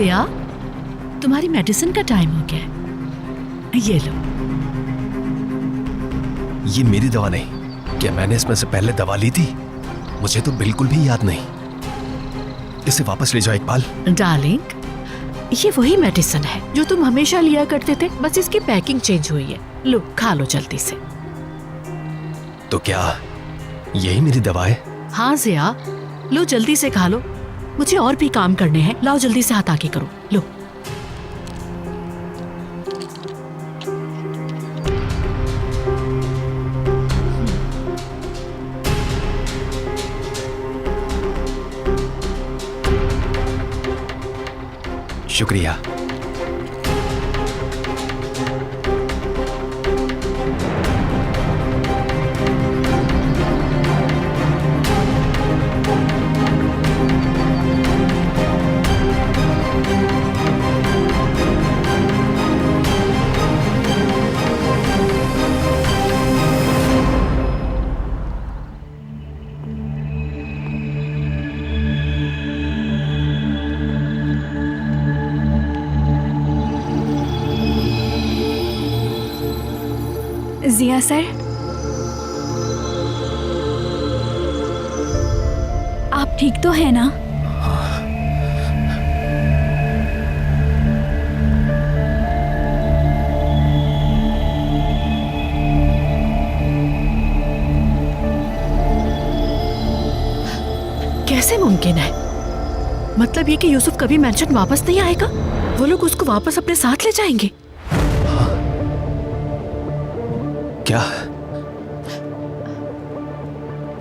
जिया, तुम्हारी मेडिसिन का टाइम हो गया है, ये लो। ये मेरी दवा नहीं। क्या मैंने इसमें से पहले दवा ली थी? मुझे तो बिल्कुल भी याद नहीं। इसे वापस ले जाओ इकबाल। डार्लिंग, ये वही मेडिसिन है जो तुम हमेशा लिया करते थे, बस इसकी पैकिंग चेंज हुई है। लो खा लो जल्दी से। तो क्या यही मेरी दवा है? हाँ जिया, लो जल्दी से खा लो, मुझे और भी काम करने हैं। लाओ जल्दी से हाथ आगे करो, लो। शुक्रिया। जिया सर, आप ठीक तो है ना? कैसे मुमकिन है? मतलब ये कि यूसुफ कभी मेंशन वापस नहीं आएगा? वो लोग उसको वापस अपने साथ ले जाएंगे? क्या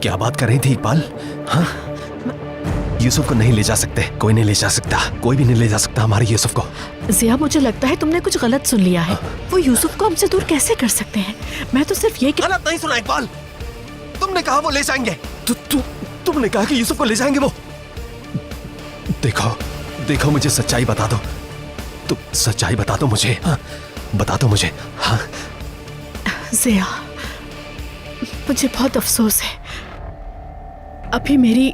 क्या बात कर रही थी इकबाल? हाँ? यूसुफ को नहीं ले जा सकते, कोई नहीं ले जा सकता, कोई भी नहीं ले जा सकता हमारे यूसुफ को। जिया, मुझे लगता है तुमने कुछ गलत सुन लिया है। वो यूसुफ को हमसे दूर कैसे कर सकते हैं? मैं तो सिर्फ ये गलत नहीं सुना इकबाल। तुमने कहा वो ले जाएंगे। तुमने कहा कि यूसुफ को ले जाएंगे वो। देखो देखो, मुझे सच्चाई बता दो। तुम सच्चाई बता दो मुझे। हाँ, बता दो मुझे। हाँ जिया, मुझे बहुत अफसोस है। अभी मेरी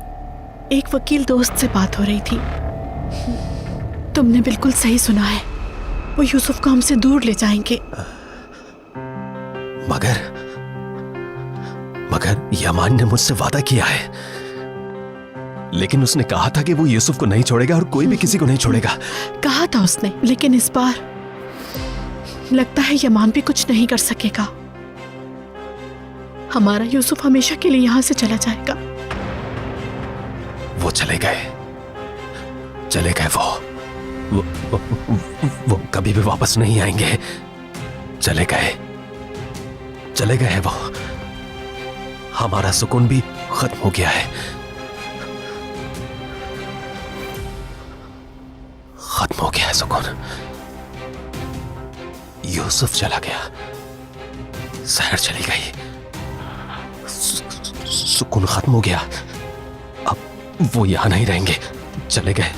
एक वकील दोस्त से बात हो रही थी। तुमने बिल्कुल सही सुना है, वो यूसुफ को हमसे दूर ले जाएंगे। मगर यमान ने मुझसे वादा किया है, लेकिन उसने कहा था कि वो यूसुफ को नहीं छोड़ेगा और कोई भी किसी को नहीं छोड़ेगा। कहा था उसने, लेकिन इस बार लगता है यमान भी कुछ नहीं कर सकेगा। हमारा यूसुफ हमेशा के लिए यहां से चला जाएगा। वो चले गए वो कभी भी वापस नहीं आएंगे। चले गए वो। हमारा सुकून भी खत्म हो गया है। खत्म हो गया है सुकून। यूसुफ चला गया, सहर चली गई, सुकून खत्म हो गया। अब वो यहां नहीं रहेंगे, चले गए।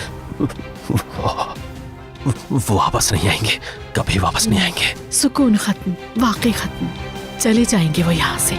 वो वापस नहीं आएंगे, कभी वापस नहीं आएंगे। सुकून खत्म, वाकई खत्म। चले जाएंगे वो यहां से।